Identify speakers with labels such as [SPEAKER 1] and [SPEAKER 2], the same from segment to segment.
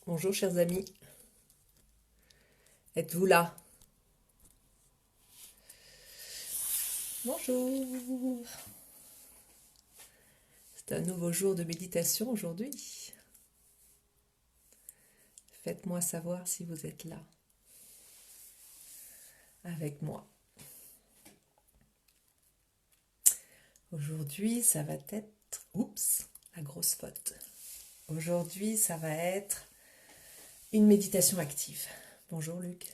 [SPEAKER 1] Bonjour chers amis, êtes-vous là? Bonjour. C'est un nouveau jour de méditation aujourd'hui. Faites-moi savoir si vous êtes là avec moi. Aujourd'hui, ça va être... Oups, la grosse faute. Aujourd'hui, ça va être une méditation active. Bonjour Luc.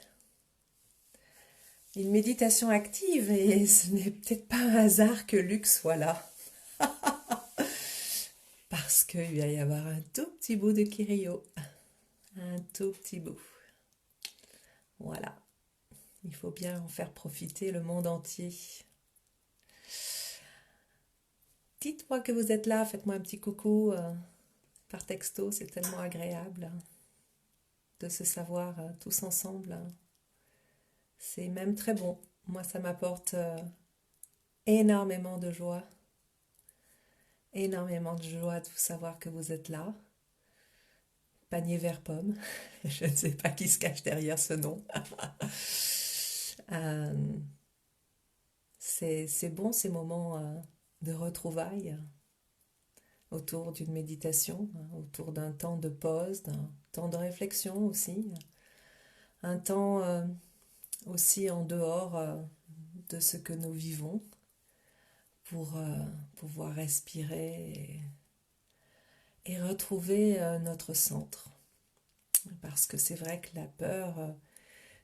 [SPEAKER 1] Une méditation active et ce n'est peut-être pas un hasard que Luc soit là. Parce qu'il va y avoir un tout petit bout de Kirio. Un tout petit bout. Voilà. Il faut bien en faire profiter le monde entier. Dites-moi que vous êtes là, faites-moi un petit coucou par texto, c'est tellement agréable de se savoir tous ensemble. C'est même très bon. Moi, ça m'apporte énormément de joie. Énormément de joie de vous savoir que vous êtes là. Panier vert pomme. Je ne sais pas qui se cache derrière ce nom. C'est bon ces moments de retrouvailles autour d'une méditation, autour d'un temps de pause, d'un temps de réflexion aussi, un temps aussi en dehors de ce que nous vivons pour pouvoir respirer et retrouver notre centre. Parce que c'est vrai que la peur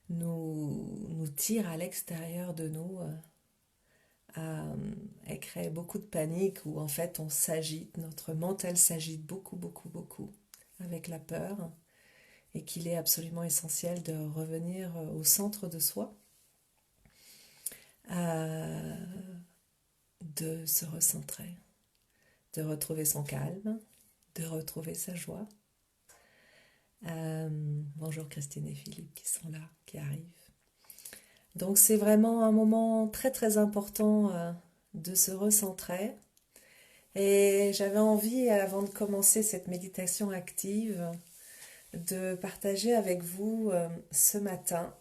[SPEAKER 1] nous tire à l'extérieur de nous elle crée beaucoup de panique où en fait on s'agite, notre mental s'agite beaucoup, beaucoup, beaucoup avec la peur et qu'il est absolument essentiel de revenir au centre de soi, de se recentrer, de retrouver son calme, de retrouver sa joie. Bonjour Christine et Philippe qui sont là, qui arrivent. Donc c'est vraiment un moment très très important de se recentrer. Et j'avais envie, avant de commencer cette méditation active, de partager avec vous ce matin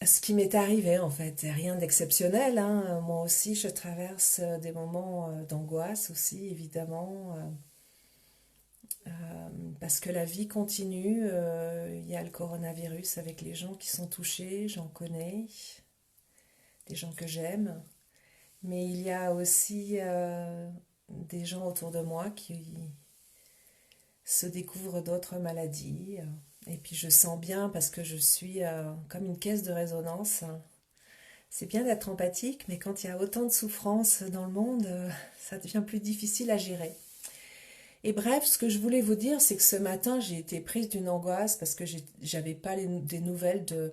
[SPEAKER 1] ce qui m'est arrivé en fait. C'est rien d'exceptionnel, hein. Moi aussi, je traverse des moments d'angoisse aussi, évidemment, parce que la vie continue. Il y a le coronavirus avec les gens qui sont touchés, j'en connais, des gens que j'aime. Mais il y a aussi des gens autour de moi qui se découvrent d'autres maladies. Et puis je sens bien, parce que je suis comme une caisse de résonance. C'est bien d'être empathique, mais quand il y a autant de souffrance dans le monde, ça devient plus difficile à gérer. Et bref, ce que je voulais vous dire, c'est que ce matin, j'ai été prise d'une angoisse parce que j'avais pas des nouvelles de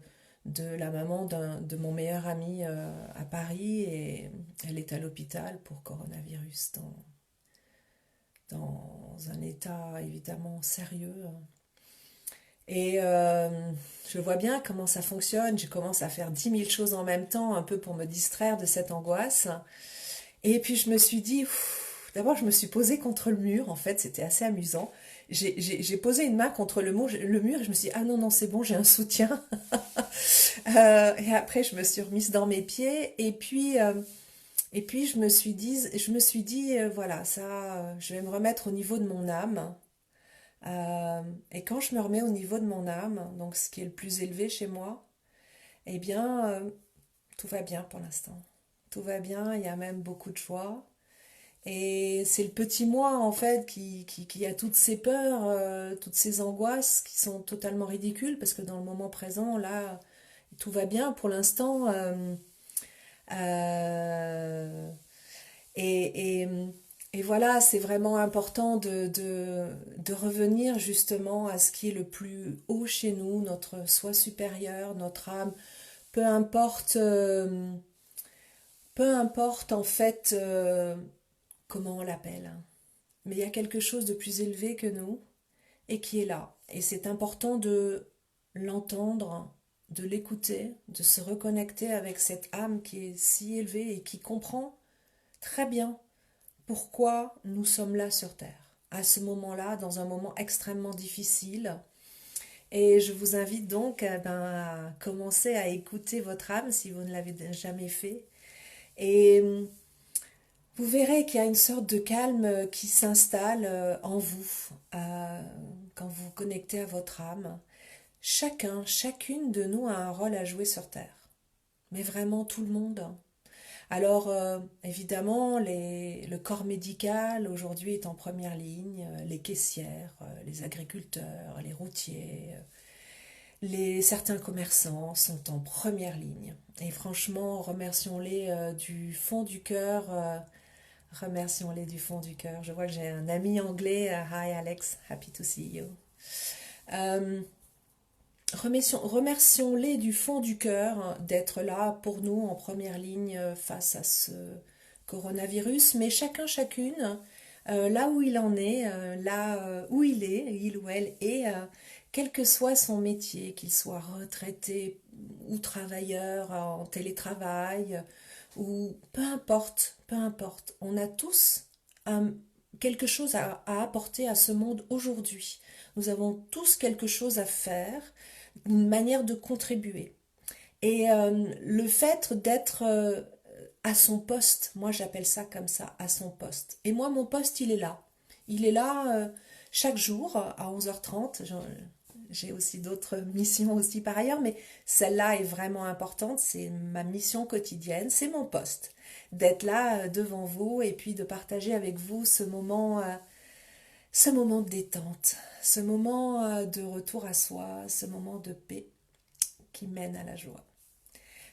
[SPEAKER 1] la maman de mon meilleur ami à Paris, et elle est à l'hôpital pour coronavirus dans un état évidemment sérieux. Et je vois bien comment ça fonctionne. Je commence à faire 10 000 choses en même temps, un peu pour me distraire de cette angoisse. Et puis je me suis dit, d'abord je me suis posée contre le mur, en fait, c'était assez amusant. J'ai posé une main contre le mur et je me suis dit, ah non, non, c'est bon, j'ai un soutien. Et après je me suis remise dans mes pieds et puis je me suis dit, voilà, ça, je vais me remettre au niveau de mon âme. Et quand je me remets au niveau de mon âme, donc ce qui est le plus élevé chez moi, eh bien, tout va bien pour l'instant. Tout va bien, il y a même beaucoup de joie. Et c'est le petit moi, en fait, qui a toutes ces peurs, toutes ces angoisses qui sont totalement ridicules, parce que dans le moment présent, là, tout va bien pour l'instant. Euh, et, et, et voilà, c'est vraiment important de revenir justement à ce qui est le plus haut chez nous, notre soi supérieur, notre âme, peu importe, peu importe en fait comment on l'appelle, hein. Mais il y a quelque chose de plus élevé que nous et qui est là. Et c'est important de l'entendre, de l'écouter, de se reconnecter avec cette âme qui est si élevée et qui comprend très bien pourquoi nous sommes là sur Terre. à ce moment-là, dans un moment extrêmement difficile. Et je vous invite donc à commencer à écouter votre âme si vous ne l'avez jamais fait. Et vous verrez qu'il y a une sorte de calme qui s'installe en vous quand vous vous connectez à votre âme. Chacun, chacune de nous a un rôle à jouer sur Terre. Mais vraiment tout le monde. Alors, évidemment, le corps médical aujourd'hui est en première ligne, les caissières, les agriculteurs, les routiers, certains commerçants sont en première ligne. Et franchement, remercions-les du fond du cœur. Remercions-les du fond du cœur. Je vois que j'ai un ami anglais. Hi Alex, happy to see you. Euh, Remercions-les du fond du cœur d'être là pour nous en première ligne face à ce coronavirus, mais chacun, chacune, là où il en est, là où il est, il ou elle est, quel que soit son métier, qu'il soit retraité ou travailleur en télétravail, ou peu importe, on a tous quelque chose à apporter à ce monde aujourd'hui. Nous avons tous quelque chose à faire, une manière de contribuer. Et le fait d'être à son poste, moi j'appelle ça comme ça, à son poste. Et moi mon poste il est là. Il est là chaque jour à 11h30. J'ai aussi d'autres missions aussi par ailleurs, mais celle-là est vraiment importante, c'est ma mission quotidienne, c'est mon poste. D'être là devant vous et puis de partager avec vous ce moment de détente, ce moment de retour à soi, ce moment de paix qui mène à la joie.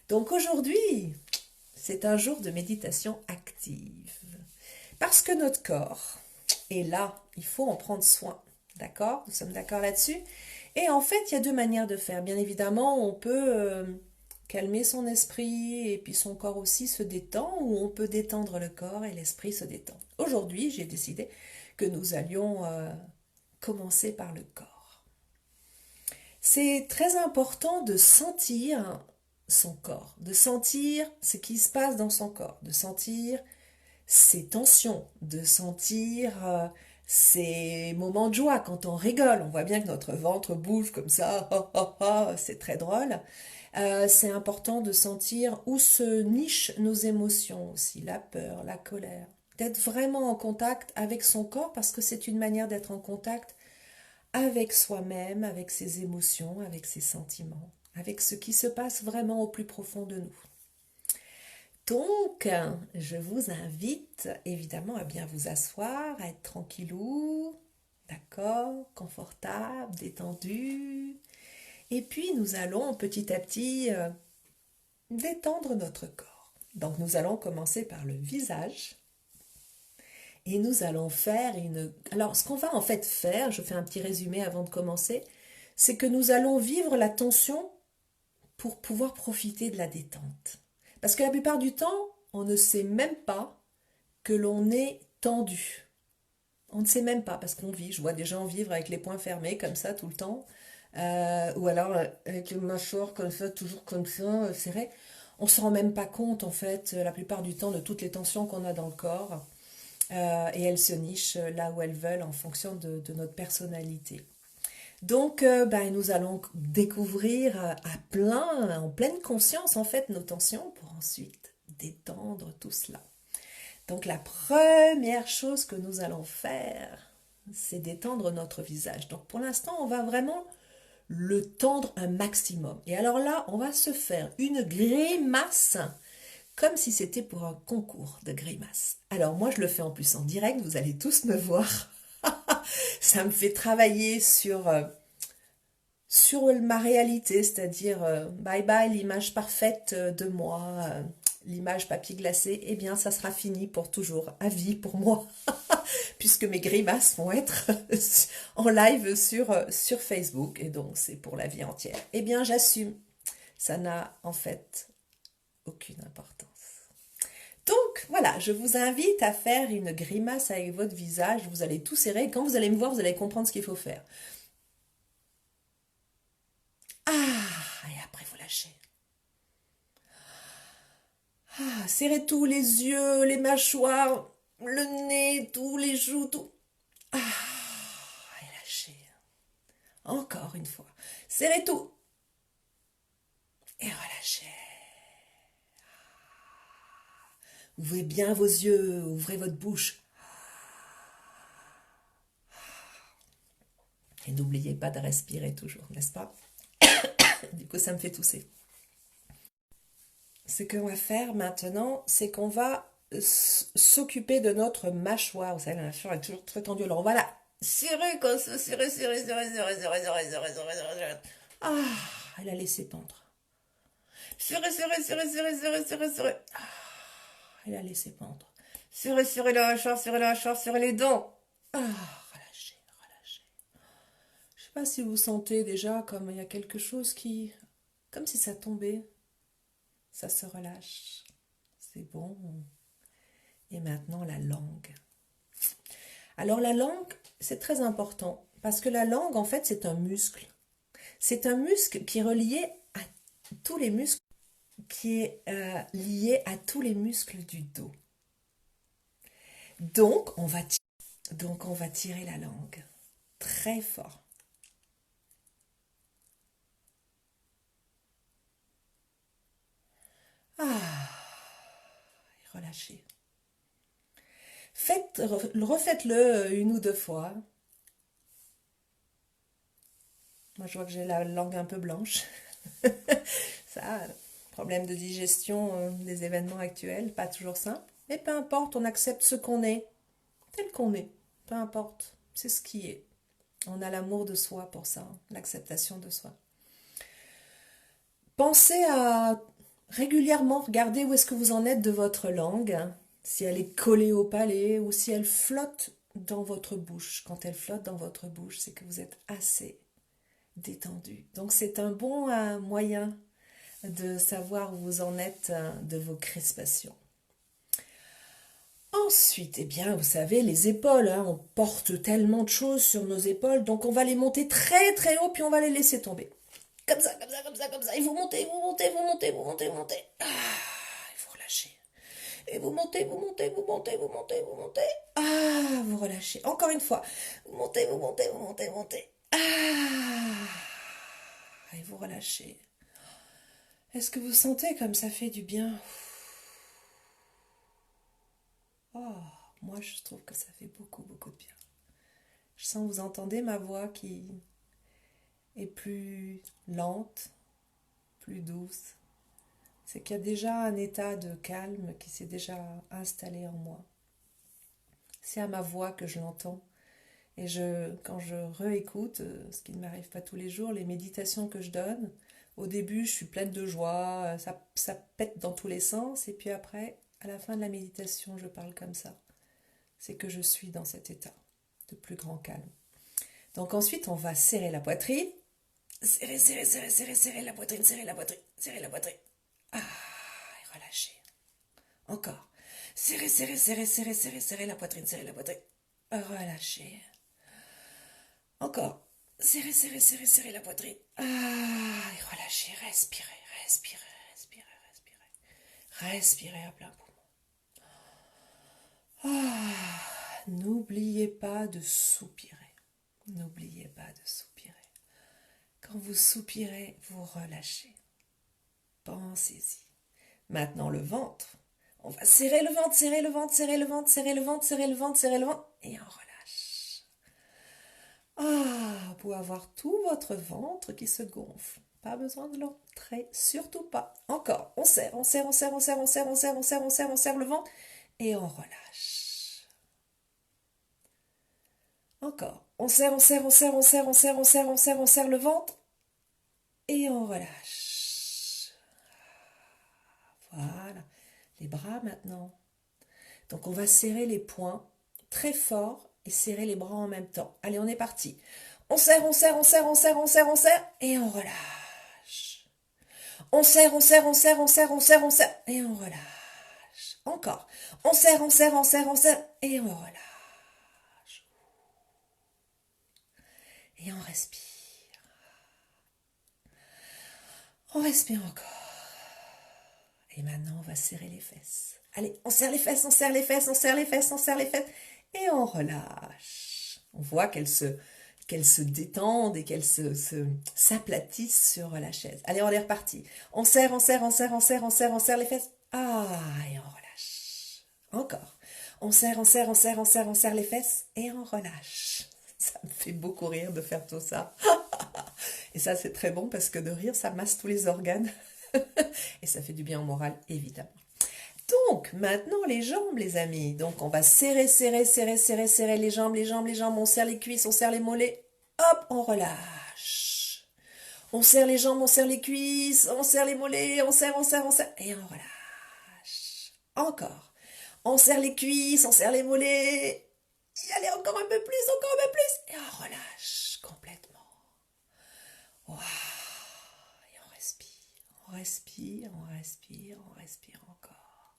[SPEAKER 1] Donc aujourd'hui, c'est un jour de méditation active. Parce que notre corps est là, il faut en prendre soin. D'accord? Nous sommes d'accord là-dessus? Et en fait, il y a deux manières de faire. Bien évidemment, on peut calmer son esprit et puis son corps aussi se détend, ou on peut détendre le corps et l'esprit se détend. Aujourd'hui, j'ai décidé que nous allions commencer par le corps. C'est très important de sentir son corps, de sentir ce qui se passe dans son corps, de sentir ses tensions, de sentir ces moments de joie quand on rigole. On voit bien que notre ventre bouge comme ça, oh, oh, oh, c'est très drôle. C'est important de sentir où se nichent nos émotions aussi, la peur, la colère. D'être vraiment en contact avec son corps parce que c'est une manière d'être en contact avec soi-même, avec ses émotions, avec ses sentiments, avec ce qui se passe vraiment au plus profond de nous. Donc, je vous invite évidemment à bien vous asseoir, à être tranquillou, d'accord, confortable, détendu. Et puis, nous allons petit à petit détendre notre corps. Donc, nous allons commencer par le visage. Et nous allons faire une... Alors, ce qu'on va en fait faire, je fais un petit résumé avant de commencer, c'est que nous allons vivre la tension pour pouvoir profiter de la détente. Parce que la plupart du temps, on ne sait même pas que l'on est tendu. On ne sait même pas parce qu'on vit. Je vois des gens vivre avec les poings fermés comme ça tout le temps. Ou alors avec le mâchoire comme ça, toujours comme ça, serré. On ne se rend même pas compte en fait la plupart du temps de toutes les tensions qu'on a dans le corps. Et elles se nichent là où elles veulent en fonction de notre personnalité. Donc, nous allons découvrir en pleine conscience, en fait, nos tensions pour ensuite détendre tout cela. Donc, la première chose que nous allons faire, c'est détendre notre visage. Donc, pour l'instant, on va vraiment le tendre un maximum. Et alors là, on va se faire une grimace comme si c'était pour un concours de grimaces. Alors, moi, je le fais en plus en direct, vous allez tous me voir. Ça me fait travailler sur ma réalité, c'est-à-dire bye bye l'image parfaite de moi, l'image papier glacé, eh bien ça sera fini pour toujours, à vie pour moi, puisque mes grimaces vont être en live sur Facebook, et donc c'est pour la vie entière. Eh bien j'assume, ça n'a en fait aucune importance. Donc voilà, je vous invite à faire une grimace avec votre visage, vous allez tout serrer, et quand vous allez me voir, vous allez comprendre ce qu'il faut faire. Ah, et après vous lâchez. Ah, serrez tous les yeux, les mâchoires, le nez, tous les joues, tout. Ah, et lâchez. Encore une fois. Serrez tout. Et relâchez. Ouvrez bien vos yeux, ouvrez votre bouche. Et n'oubliez pas de respirer toujours, n'est-ce pas? Du coup, ça me fait tousser. Ce qu'on va faire maintenant, c'est qu'on va s'occuper de notre mâchoire. Vous savez, la mâchoire est toujours très tendue. Alors on va la serrer comme ça, serrer. Ah, elle a laissé pendre. Serrer. Ah, elle a laissé pendre. Serrer la mâchoire, serrer les dents. Ah, relâchez. Je sais pas si vous sentez déjà comme il y a quelque chose qui... Comme si ça tombait. Ça se relâche. C'est bon. Et maintenant, la langue. Alors la langue, c'est très important. Parce que la langue, en fait, c'est un muscle. C'est un muscle qui est relié à tous les muscles, qui est lié à tous les muscles du dos. Donc, on va tirer la langue très fort. Ah, et relâchez. Refaites-le une ou deux fois. Moi, je vois que j'ai la langue un peu blanche. Ça, problème de digestion des événements actuels, pas toujours simple. Mais peu importe, on accepte ce qu'on est, tel qu'on est. Peu importe, c'est ce qui est. On a l'amour de soi pour ça, l'acceptation de soi. Pensez à régulièrement regarder où est-ce que vous en êtes de votre langue, hein. Si elle est collée au palais ou si elle flotte dans votre bouche. Quand elle flotte dans votre bouche, c'est que vous êtes assez détendu. Donc c'est un bon moyen de savoir où vous en êtes de vos crispations. Ensuite, eh bien, vous savez, les épaules, hein, on porte tellement de choses sur nos épaules, donc on va les monter très très haut, puis on va les laisser tomber. Comme ça, comme ça. Et vous montez. Ah, et vous relâchez. Et vous montez. Ah, vous relâchez. Encore une fois. Vous montez. Ah, et vous relâchez. Est-ce que vous sentez comme ça fait du bien? Oh, moi je trouve que ça fait beaucoup, beaucoup de bien. Je sens que vous entendez ma voix qui est plus lente, plus douce. C'est qu'il y a déjà un état de calme qui s'est déjà installé en moi. C'est à ma voix que je l'entends. Et quand je réécoute, ce qui ne m'arrive pas tous les jours, les méditations que je donne, au début je suis pleine de joie, ça pète dans tous les sens, et puis après, à la fin de la méditation, je parle comme ça. C'est que je suis dans cet état de plus grand calme. Donc ensuite, on va serrer la poitrine. Serrer la poitrine. Ah, et relâcher. Encore. Serrer la poitrine. Relâcher. Encore. Serrer la poitrine. Ah, et relâcher. Respirez à plein poumon. Ah, n'oubliez pas de soupirer. Quand vous soupirez, vous relâchez. Pensez-y. Maintenant le ventre. On va serrer le ventre, et on relâche. Ah, pour avoir tout votre ventre qui se gonfle. Pas besoin de l'entrer, surtout pas. Encore, on serre le ventre et on relâche. Encore, on serre le ventre et on relâche. Voilà, les bras maintenant. Donc on va serrer les poings très fort et serrer les bras en même temps. Allez, on est parti. On serre et on relâche. On serre et on relâche. Encore. On serre et on relâche. Et on respire. On respire encore. Et maintenant, on va serrer les fesses. Allez, on serre les fesses. Et on relâche. On voit qu'elles se détendent et qu'elles s'aplatissent sur la chaise. Allez, on est reparti. On serre, on serre, on serre, on serre, on serre, on serre les fesses. Ah, et on relâche. Encore. On serre, on serre, on serre, on serre, on serre les fesses et on relâche. Ça me fait beaucoup rire de faire tout ça. Et ça, c'est très bon parce que de rire, ça masse tous les organes. Et ça fait du bien au moral, évidemment. Donc, maintenant, les jambes, les amis. Donc, on va serrer, serrer, serrer, serrer, serrer les jambes, les jambes, les jambes. On serre les cuisses, on serre les mollets. Hop, on relâche. On serre les jambes, on serre les cuisses, on serre les mollets, on serre, on serre, on serre. Et on relâche. Encore. On serre les cuisses, on serre les mollets. Et allez, encore un peu plus, encore un peu plus. Et on relâche complètement. Waouh. Et on respire. On respire, on respire, on respire encore.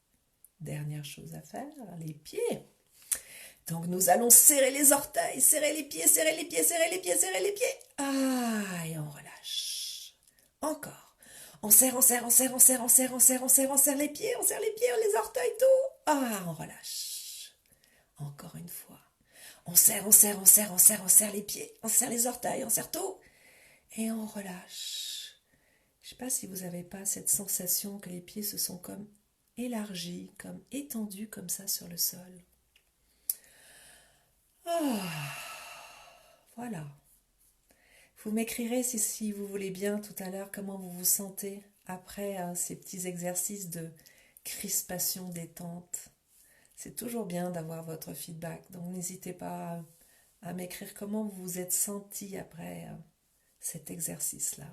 [SPEAKER 1] Dernière chose à faire, les pieds. Donc nous allons serrer les orteils, serrer les pieds, serrer les pieds, serrer les pieds, serrer les pieds. Ah, et on relâche. Encore. On serre, on serre, on serre, on serre, on serre, on serre, on serre, on serre les pieds, les orteils, tout. Ah, on relâche. Encore une fois. On serre, on serre, on serre, on serre, on serre les pieds, on serre les orteils, on serre tout. Et on relâche. Je ne sais pas si vous n'avez pas cette sensation que les pieds se sont comme élargis, comme étendus comme ça sur le sol. Ah, voilà. Vous m'écrirez si vous voulez bien tout à l'heure comment vous vous sentez après ces petits exercices de crispation détente. C'est toujours bien d'avoir votre feedback, donc n'hésitez pas à m'écrire comment vous vous êtes senti après cet exercice-là.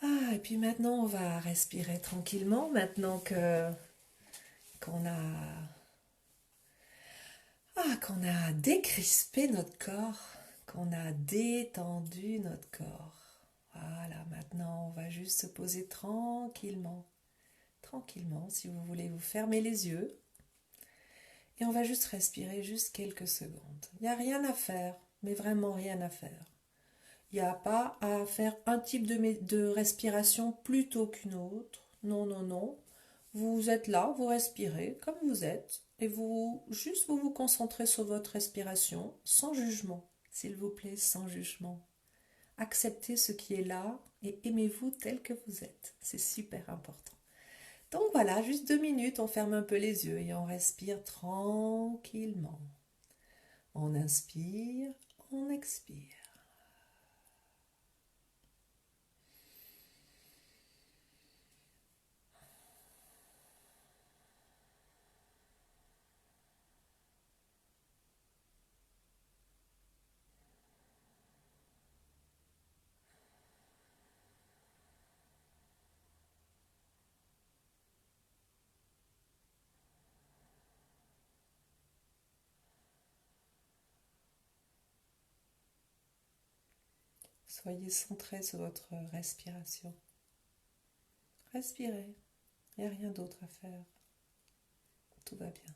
[SPEAKER 1] Ah, et puis maintenant on va respirer tranquillement, maintenant qu'on a décrispé notre corps, qu'on a détendu notre corps. Voilà, maintenant on va juste se poser tranquillement. Tranquillement, si vous voulez vous fermer les yeux. Et on va juste respirer juste quelques secondes. Il n'y a rien à faire, mais vraiment rien à faire. Il n'y a pas à faire un type de respiration plutôt qu'une autre. Non, non, non. Vous êtes là, vous respirez comme vous êtes. Et vous vous concentrez sur votre respiration sans jugement. S'il vous plaît, sans jugement. Acceptez ce qui est là et aimez-vous tel que vous êtes. C'est super important. Donc voilà, juste 2 minutes, on ferme un peu les yeux et on respire tranquillement. On inspire, on expire. Soyez centré sur votre respiration. Respirez, il n'y a rien d'autre à faire. Tout va bien.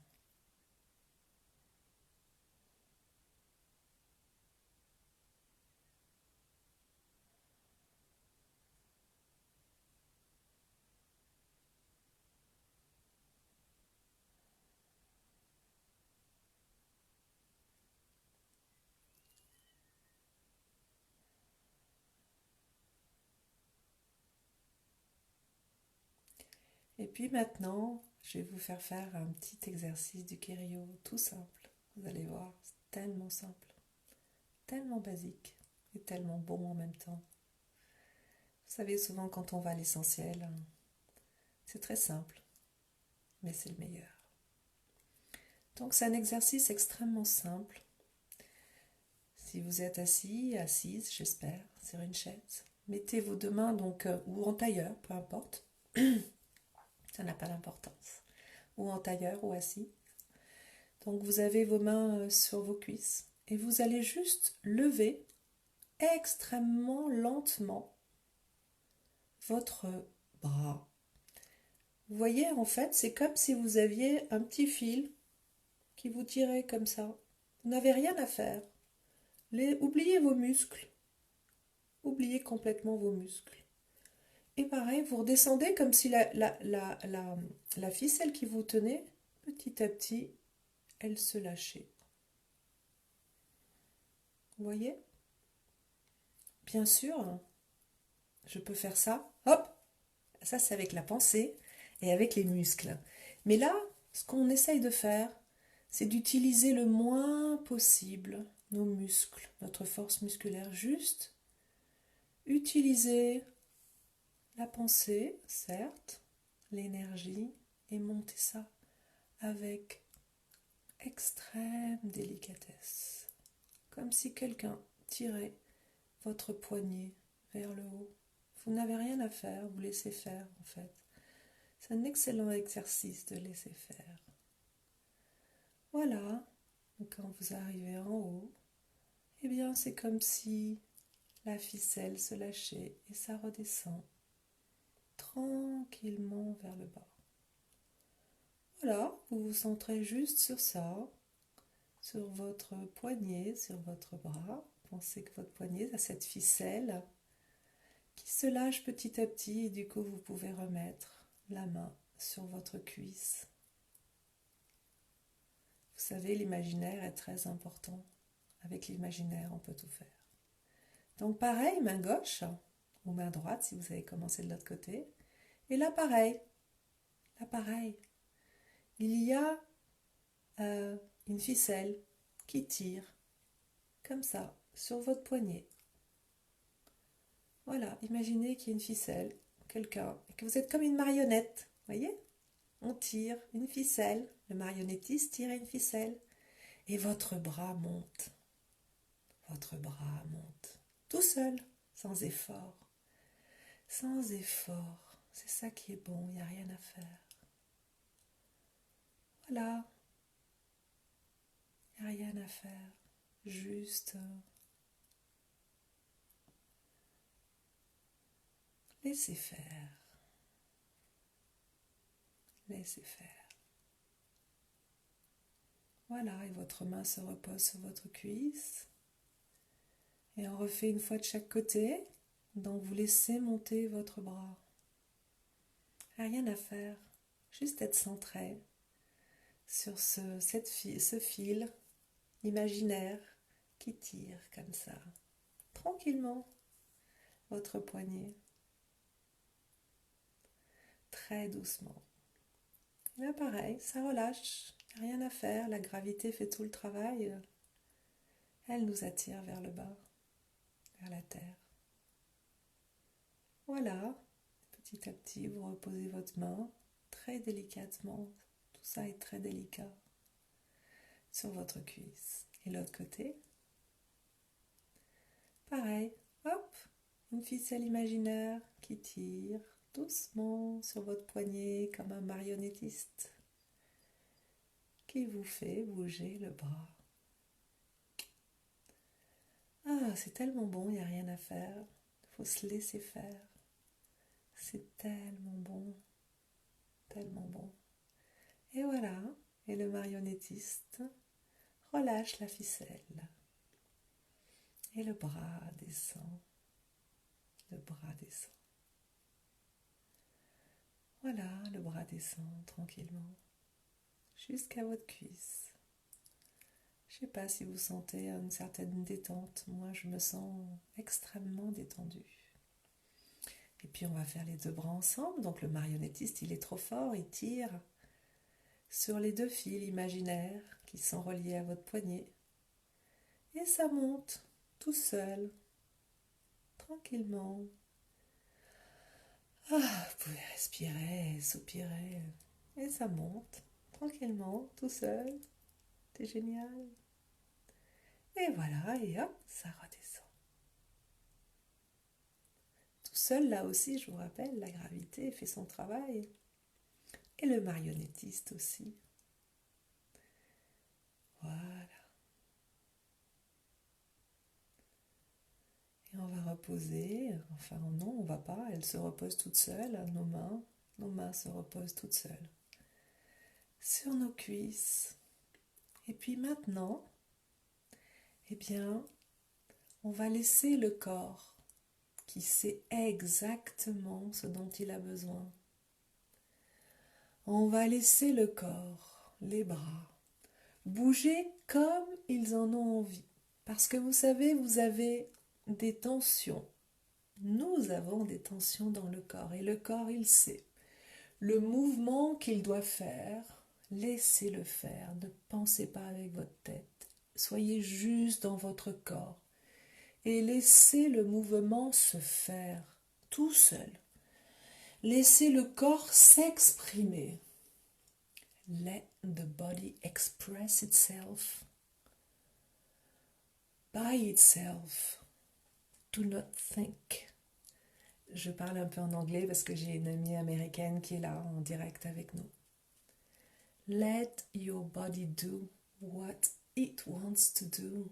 [SPEAKER 1] Et puis maintenant, je vais vous faire un petit exercice du Kirio, tout simple. Vous allez voir, c'est tellement simple, tellement basique et tellement bon en même temps. Vous savez, souvent quand on va à l'essentiel, c'est très simple, mais c'est le meilleur. Donc c'est un exercice extrêmement simple. Si vous êtes assis, assise, j'espère, sur une chaise, mettez vos deux mains donc ou en tailleur, peu importe. Ça n'a pas d'importance. Ou en tailleur ou assis. Donc vous avez vos mains sur vos cuisses et vous allez juste lever extrêmement lentement votre bras. Vous voyez, en fait, c'est comme si vous aviez un petit fil qui vous tirait comme ça. Vous n'avez rien à faire. Oubliez vos muscles. Oubliez complètement vos muscles. Et pareil, vous redescendez comme si la ficelle qui vous tenait, petit à petit, elle se lâchait. Vous voyez? Bien sûr, je peux faire ça. Hop! Ça, c'est avec la pensée et avec les muscles. Mais là, ce qu'on essaye de faire, c'est d'utiliser le moins possible nos muscles, notre force musculaire. Juste utiliser la pensée, certes, l'énergie, et monter ça avec extrême délicatesse. Comme si quelqu'un tirait votre poignet vers le haut. Vous n'avez rien à faire, vous laissez faire en fait. C'est un excellent exercice de laisser faire. Voilà, donc quand vous arrivez en haut, eh bien c'est comme si la ficelle se lâchait et ça redescend tranquillement vers le bas. Voilà, vous vous centrez juste sur ça, sur votre poignet, sur votre bras. Pensez que votre poignet a cette ficelle qui se lâche petit à petit et du coup vous pouvez remettre la main sur votre cuisse. Vous savez, l'imaginaire est très important. Avec l'imaginaire, on peut tout faire. Donc pareil, main gauche ou main droite si vous avez commencé de l'autre côté. Et là pareil, il y a une ficelle qui tire comme ça sur votre poignet. Voilà, imaginez qu'il y a une ficelle, quelqu'un, et que vous êtes comme une marionnette, voyez? On tire une ficelle, le marionnettiste tire une ficelle, et votre bras monte, tout seul, sans effort, c'est ça qui est bon, il n'y a rien à faire. Voilà, il n'y a rien à faire, juste laissez faire, laissez faire. Voilà, et votre main se repose sur votre cuisse. Et on refait une fois de chaque côté. Donc vous laissez monter votre bras. Rien à faire, juste être centré sur ce fil imaginaire qui tire comme ça, tranquillement, votre poignet, très doucement. Et là pareil, ça relâche, rien à faire, la gravité fait tout le travail. Elle nous attire vers le bas, vers la terre. Voilà, petit à petit, vous reposez votre main très délicatement. Tout ça est très délicat sur votre cuisse. Et l'autre côté, pareil, hop, une ficelle imaginaire qui tire doucement sur votre poignet comme un marionnettiste qui vous fait bouger le bras. Ah, c'est tellement bon, il n'y a rien à faire. Il faut se laisser faire. C'est tellement bon, tellement bon. Et voilà, et le marionnettiste relâche la ficelle. Et le bras descend, le bras descend. Voilà, le bras descend tranquillement jusqu'à votre cuisse. Je ne sais pas si vous sentez une certaine détente. Moi, je me sens extrêmement détendue. Et puis, on va faire les deux bras ensemble. Donc, le marionnettiste, il est trop fort. Il tire sur les deux fils imaginaires qui sont reliés à votre poignet. Et ça monte tout seul, tranquillement. Ah, vous pouvez respirer, soupirer. Et ça monte tranquillement, tout seul. C'est génial. Et voilà, et hop, ça redescend. Tout seul, là aussi, je vous rappelle, la gravité fait son travail. Et le marionnettiste aussi. Voilà. Et on va reposer, enfin non, on va pas, elle se repose toute seule, nos mains se reposent toutes seules sur nos cuisses. Et puis maintenant, eh bien, on va laisser le corps qui sait exactement ce dont il a besoin. On va laisser le corps, les bras, bouger comme ils en ont envie. Parce que vous savez, vous avez des tensions. Nous avons des tensions dans le corps et le corps, il sait. Le mouvement qu'il doit faire, laissez-le faire. Ne pensez pas avec votre tête. Soyez juste dans votre corps et laissez le mouvement se faire tout seul. Laissez le corps s'exprimer. Let the body express itself by itself. Do not think. Je parle un peu en anglais parce que j'ai une amie américaine qui est là en direct avec nous. Let your body do what it wants to do.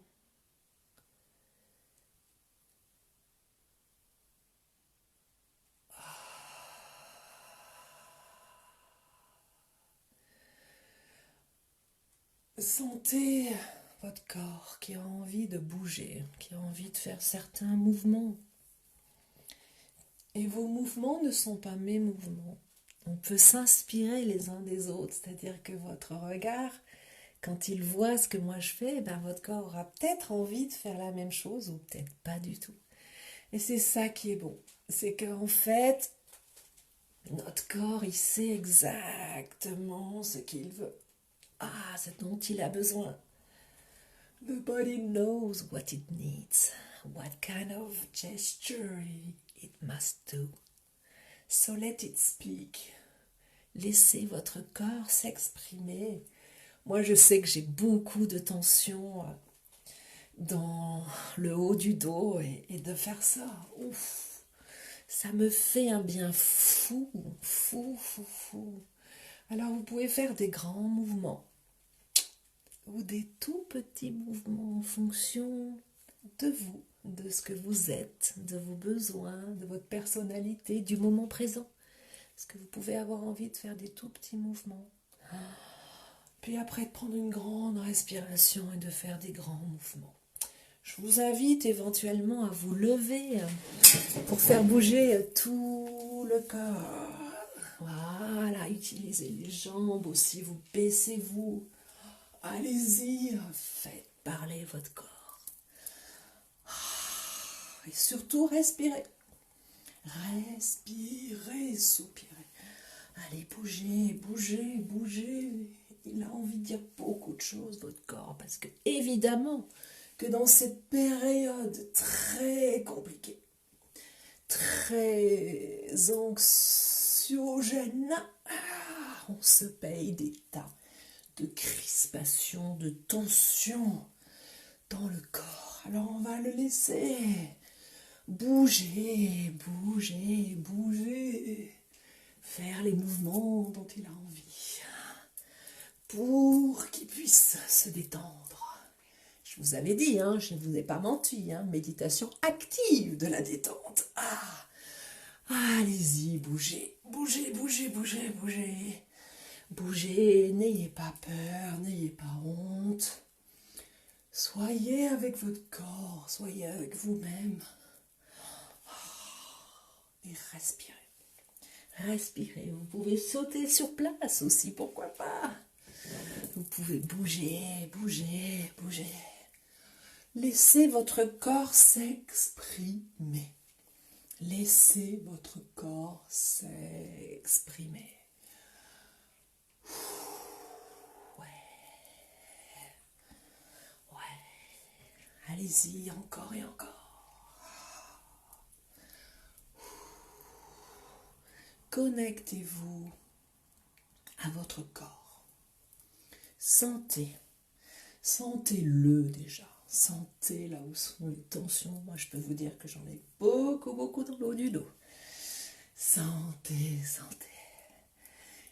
[SPEAKER 1] Sentez votre corps qui a envie de bouger, qui a envie de faire certains mouvements. Et vos mouvements ne sont pas mes mouvements. On peut s'inspirer les uns des autres, c'est-à-dire que votre regard, quand il voit ce que moi je fais, ben votre corps aura peut-être envie de faire la même chose ou peut-être pas du tout. Et c'est ça qui est bon. C'est qu'en fait, notre corps, il sait exactement ce qu'il veut. Ah, ce dont il a besoin. The body knows what it needs, what kind of gesture it must do. So let it speak. Laissez votre corps s'exprimer. Moi, je sais que j'ai beaucoup de tension dans le haut du dos et de faire ça, ouf, ça me fait un bien fou, fou, fou, fou. Alors, vous pouvez faire des grands mouvements ou des tout petits mouvements en fonction de vous, de ce que vous êtes, de vos besoins, de votre personnalité, du moment présent. Parce que vous pouvez avoir envie de faire des tout petits mouvements. Puis après, de prendre une grande respiration et de faire des grands mouvements. Je vous invite éventuellement à vous lever pour faire bouger tout le corps. Voilà, utilisez les jambes aussi, vous baissez-vous. Allez-y, faites parler votre corps. Et surtout, respirez. Respirez, soupirez. Allez, bougez, bougez, bougez. Il a envie de dire beaucoup de choses, votre corps, parce que évidemment que dans cette période très compliquée, très anxiogène, on se paye des tas de crispations, de tensions dans le corps. Alors on va le laisser bouger, bouger, bouger, faire les mouvements dont il a envie pour qu'il puisse se détendre. Je vous avais dit, je ne vous ai pas menti, méditation active de la détente. Allez-y, bougez, bougez, bougez, bougez, bougez. Bougez, n'ayez pas peur, n'ayez pas honte. Soyez avec votre corps, soyez avec vous-même. Et respirez. Respirez, vous pouvez sauter sur place aussi, pourquoi pas. Vous pouvez bouger, bouger, bouger. Laissez votre corps s'exprimer. Laissez votre corps s'exprimer. Ouais. Allez-y, encore et encore. Connectez-vous à votre corps. Sentez-le déjà. Sentez là où sont les tensions. Moi, je peux vous dire que j'en ai beaucoup, beaucoup dans le haut du dos. Sentez.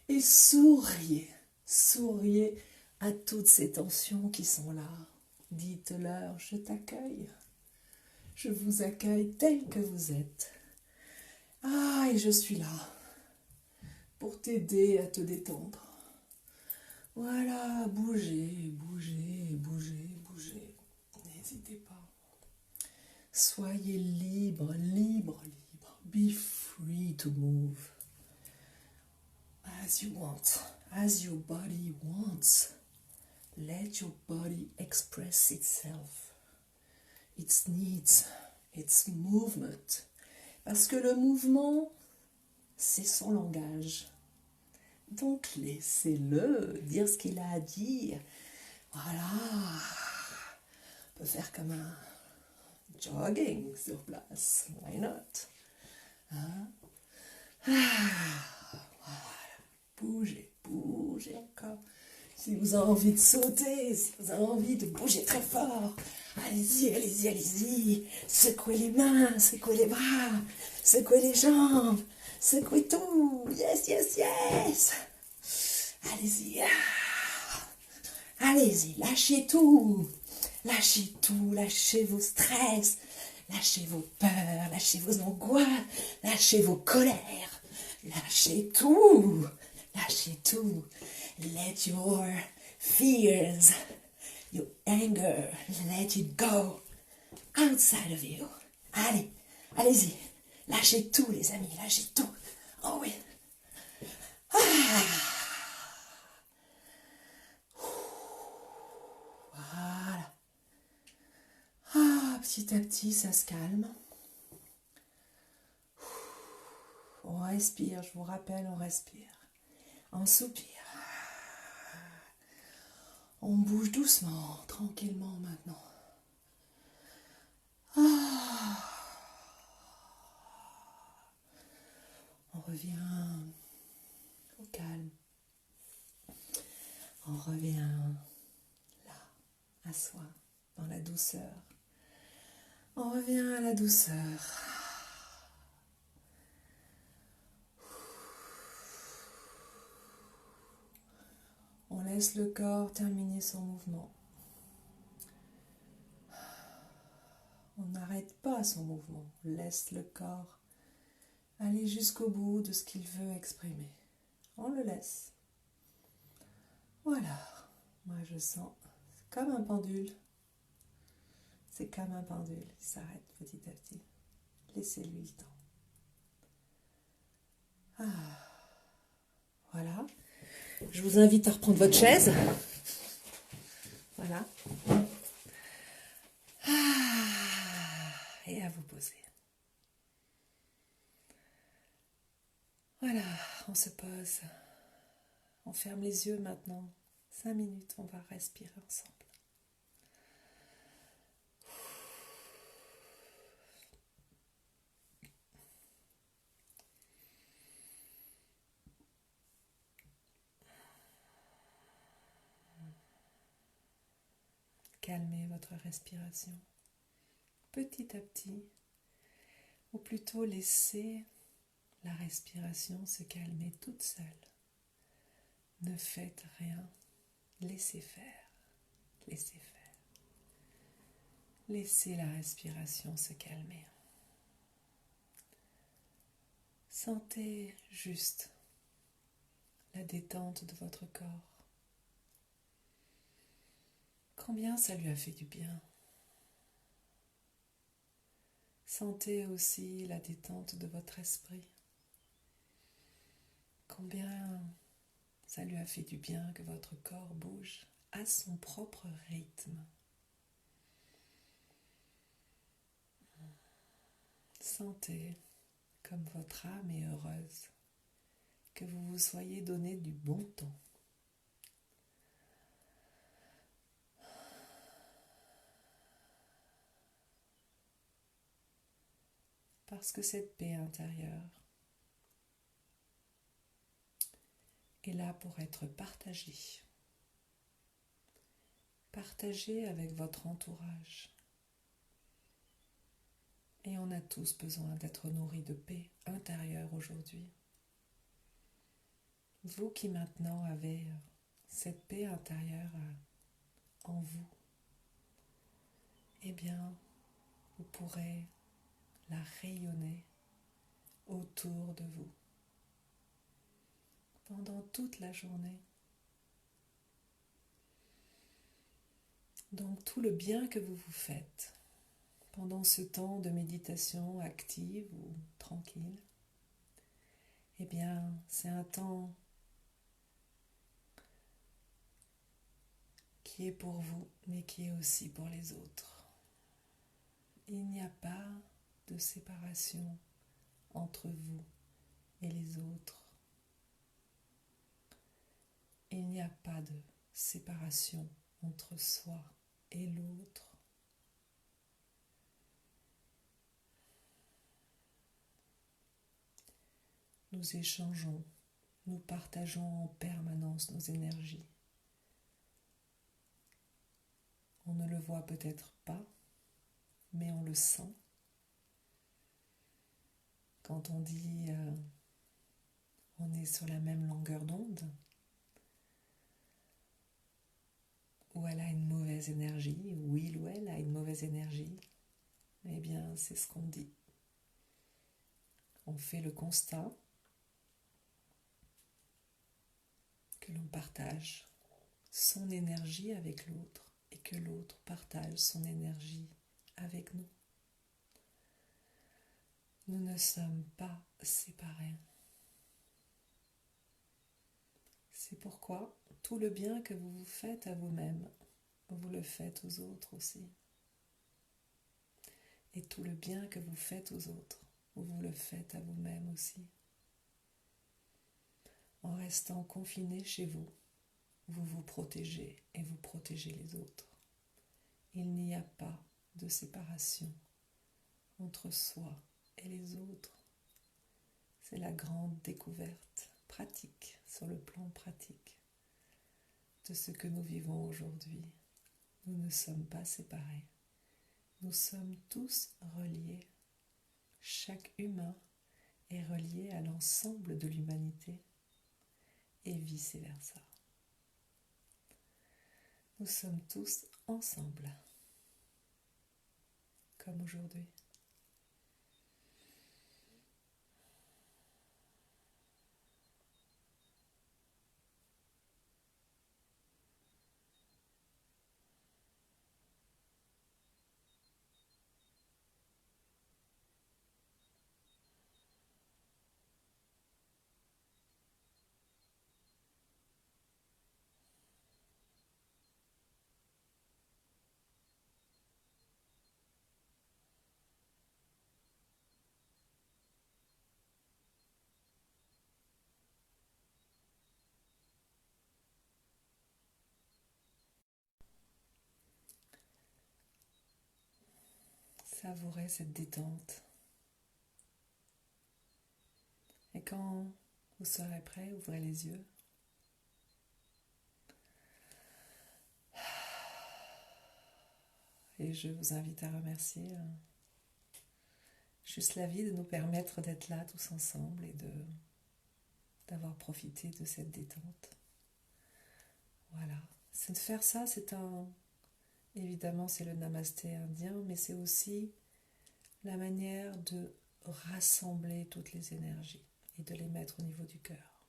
[SPEAKER 1] Et souriez. Souriez à toutes ces tensions qui sont là. Dites-leur, je t'accueille. Je vous accueille tel que vous êtes. Et je suis là pour t'aider à te détendre. Voilà, bougez, bougez, bougez, bougez. N'hésitez pas. Soyez libre, libre, libre. Be free to move. As you want, as your body wants. Let your body express itself. it needs its movement. Parce que le mouvement, c'est son langage. Donc laissez-le dire ce qu'il a à dire. Voilà. On peut faire comme un jogging sur place. Why not? Hein? Bougez, bougez encore. Si vous avez envie de sauter, si vous avez envie de bouger très fort, allez-y, allez-y, allez-y. Secouez les mains, secouez les bras, secouez les jambes, secouez tout. Yes, yes, yes. Allez-y. Allez-y, lâchez tout. Lâchez tout, lâchez vos stress, lâchez vos peurs, lâchez vos angoisses, lâchez vos colères. Lâchez tout. Lâchez tout. Let your fears, your anger, let it go outside of you. Allez, allez-y. Lâchez tout, les amis, lâchez tout. Oh oui. Voilà. Petit à petit, ça se calme. On respire, je vous rappelle, on respire. On soupire. On bouge doucement, tranquillement maintenant. On revient au calme. On revient là, à soi, dans la douceur. On revient à la douceur. On laisse le corps terminer son mouvement. On n'arrête pas son mouvement. On laisse le corps aller jusqu'au bout de ce qu'il veut exprimer. On le laisse. Voilà. Moi, je sens comme un pendule. C'est comme un pendule. Il s'arrête petit à petit. Laissez-lui le temps. Voilà. Je vous invite à reprendre votre chaise. Voilà. Et à vous poser. Voilà, on se pose. On ferme les yeux maintenant. 5 minutes, on va respirer ensemble. Calmez votre respiration petit à petit, ou plutôt laissez la respiration se calmer toute seule. Ne faites rien, laissez faire, laissez faire. Laissez la respiration se calmer. Sentez juste la détente de votre corps. Combien ça lui a fait du bien. Sentez aussi la détente de votre esprit. Combien ça lui a fait du bien que votre corps bouge à son propre rythme. Sentez comme votre âme est heureuse, que vous vous soyez donné du bon temps. Parce que cette paix intérieure est là pour être partagée. Partagée avec votre entourage. Et on a tous besoin d'être nourris de paix intérieure aujourd'hui. Vous qui maintenant avez cette paix intérieure en vous, eh bien, vous pourrez la rayonner autour de vous pendant toute la journée. Donc tout le bien que vous vous faites pendant ce temps de méditation active ou tranquille, eh bien c'est un temps qui est pour vous mais qui est aussi pour les autres. Il n'y a pas de séparation entre vous et les autres. Il n'y a pas de séparation entre soi et l'autre. Nous échangeons, nous partageons en permanence nos énergies. On ne le voit peut-être pas, mais on le sent. Quand on dit on est sur la même longueur d'onde, ou elle a une mauvaise énergie, ou il ou elle a une mauvaise énergie, eh bien c'est ce qu'on dit. On fait le constat que l'on partage son énergie avec l'autre et que l'autre partage son énergie avec nous. Nous ne sommes pas séparés. C'est pourquoi tout le bien que vous vous faites à vous-même, vous le faites aux autres aussi. Et tout le bien que vous faites aux autres, vous le faites à vous-même aussi. En restant confiné chez vous, vous vous protégez et vous protégez les autres. Il n'y a pas de séparation entre soi et les autres. C'est la grande découverte pratique, sur le plan pratique, de ce que nous vivons aujourd'hui. Nous ne sommes pas séparés. Nous sommes tous reliés. Chaque humain est relié à l'ensemble de l'humanité et vice-versa. Nous sommes tous ensemble, comme aujourd'hui. Savourez cette détente. Et quand vous serez prêt, ouvrez les yeux. Et je vous invite à remercier juste la vie de nous permettre d'être là tous ensemble et d'avoir profité de cette détente. Voilà. C'est de faire ça, évidemment c'est le namasté indien, mais c'est aussi la manière de rassembler toutes les énergies et de les mettre au niveau du cœur.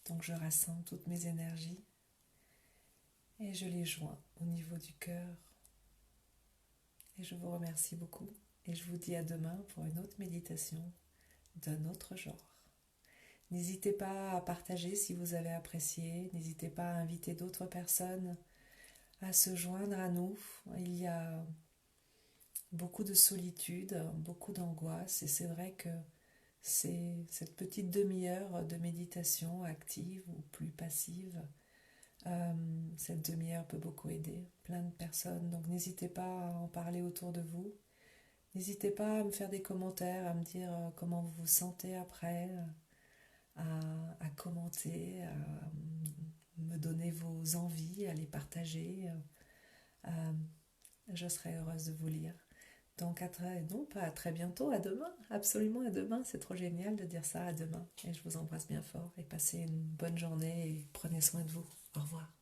[SPEAKER 1] Donc je rassemble toutes mes énergies et je les joins au niveau du cœur. Et je vous remercie beaucoup et je vous dis à demain pour une autre méditation d'un autre genre. N'hésitez pas à partager si vous avez apprécié, n'hésitez pas à inviter d'autres personnes à se joindre à nous. Il y a beaucoup de solitude, beaucoup d'angoisse et c'est vrai que c'est cette petite demi-heure de méditation active ou plus passive. Cette demi-heure peut beaucoup aider plein de personnes, donc n'hésitez pas à en parler autour de vous. N'hésitez pas à me faire des commentaires, à me dire comment vous vous sentez après, à commenter, à me donner vos envies, à les partager. Je serai heureuse de vous lire. Donc non pas à très bientôt, à demain, absolument à demain, c'est trop génial de dire ça, à demain. Et je vous embrasse bien fort et passez une bonne journée et prenez soin de vous. Au revoir.